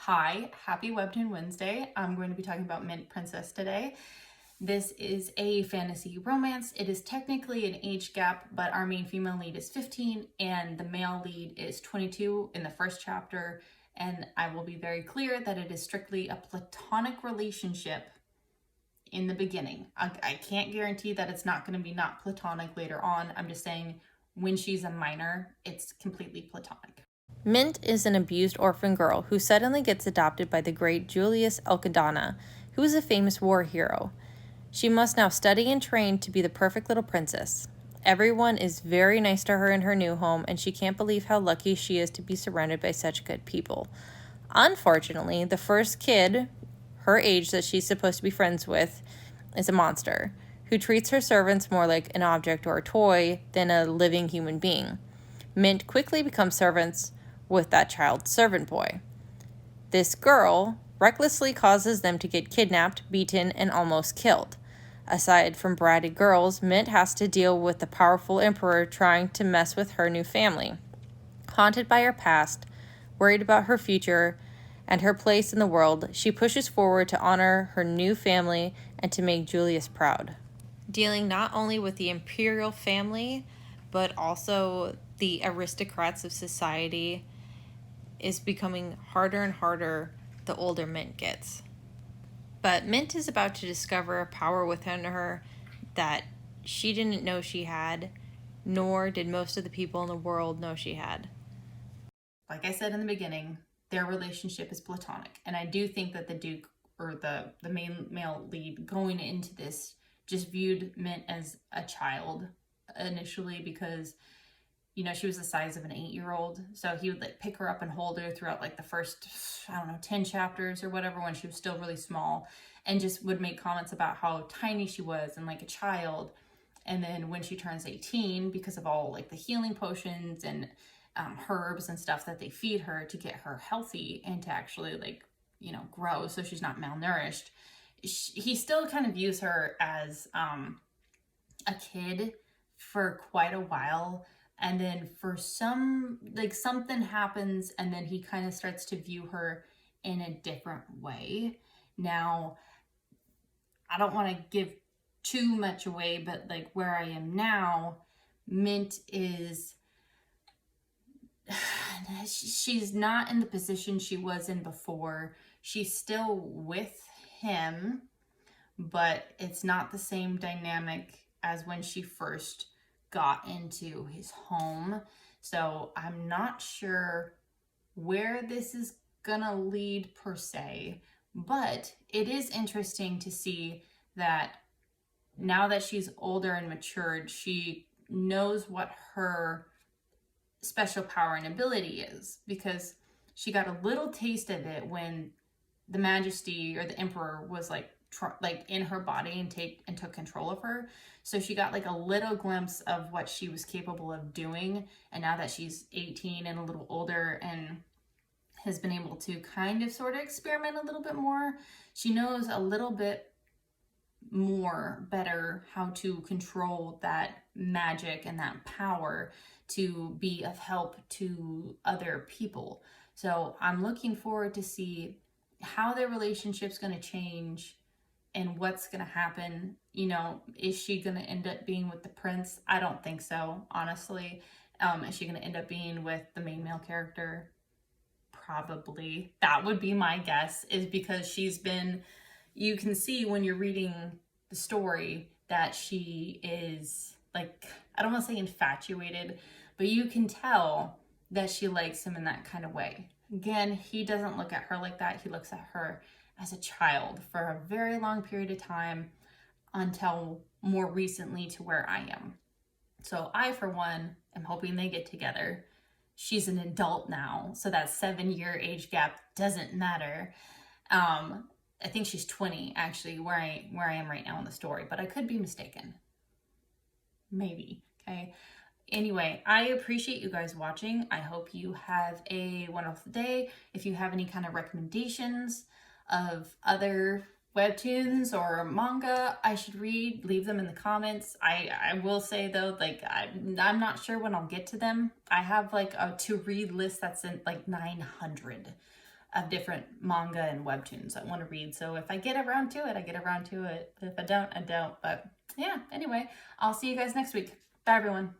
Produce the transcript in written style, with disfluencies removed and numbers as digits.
Hi, happy Webtoon Wednesday. I'm going to be talking about Mint Princess today. This is a fantasy romance. It is technically an age gap, but our main female lead is 15 and the male lead is 22 in the first chapter. And I will be very clear that it is strictly a platonic relationship in the beginning. I can't guarantee that it's not going to be not platonic later on. I'm just saying when she's a minor, it's completely platonic. Mint is an abused orphan girl who suddenly gets adopted by the great Julius Elkadonna, who is a famous war hero. She must now study and train to be the perfect little princess. Everyone is very nice to her in her new home, and she can't believe how lucky she is to be surrounded by such good people. Unfortunately, the first kid, her age that she's supposed to be friends with, is a monster who treats her servants more like an object or a toy than a living human being. Mint quickly becomes servants with that child's servant boy. This girl recklessly causes them to get kidnapped, beaten, and almost killed. Aside from bratty girls, Mint has to deal with the powerful emperor trying to mess with her new family. Haunted by her past, worried about her future, and her place in the world, she pushes forward to honor her new family and to make Julius proud. Dealing not only with the imperial family, but also the aristocrats of society is becoming harder and harder the older Mint gets. But Mint is about to discover a power within her that she didn't know she had, nor did most of the people in the world know she had. Like I said in the beginning, their relationship is platonic. And I do think that the Duke or the main male lead going into this just viewed Mint as a child initially because she was the size of an 8-year-old. So he would pick her up and hold her throughout the first, 10 chapters or whatever when she was still really small, and just would make comments about how tiny she was and like a child. And then when she turns 18, because of all the healing potions and herbs and stuff that they feed her to get her healthy and to actually grow so she's not malnourished, he still kind of views her as a kid for quite a while. And then for something happens and then he kind of starts to view her in a different way. Now, I don't want to give too much away, but where I am now, Mint is she's not in the position she was in before. She's still with him, but it's not the same dynamic as when she first got into his home. So I'm not sure where this is gonna lead per se, but it is interesting to see that now that she's older and matured, she knows what her special power and ability is, because she got a little taste of it when the Majesty or the Emperor was in her body and took control of her. So she got a little glimpse of what she was capable of doing. And now that she's 18 and a little older and has been able to kind of sort of experiment a little bit more, she knows a little bit more better how to control that magic and that power to be of help to other people. So I'm looking forward to see how their relationship's going to change and what's going to happen. Is she going to end up being with the prince? I don't think so, honestly. Is she going to end up being with the main male character? Probably. That would be my guess, is because you can see when you're reading the story that she is I don't want to say infatuated, but you can tell that she likes him in that kind of way. Again, he doesn't look at her like that. He looks at her as a child for a very long period of time, until more recently to where I am. So I, for one, am hoping they get together. She's an adult now, so that 7-year age gap doesn't matter. I think she's 20 actually, where I am right now in the story, but I could be mistaken. Maybe. Okay. Anyway, I appreciate you guys watching. I hope you have a wonderful day. If you have any kind of recommendations of other webtoons or manga I should read, leave them in the comments. I will say though, I'm not sure when I'll get to them. I have a to read list that's in 900. of different manga and webtoons I want to read. So if I get around to it, I get around to it. If I don't, I don't. But yeah, anyway, I'll see you guys next week. Bye, everyone.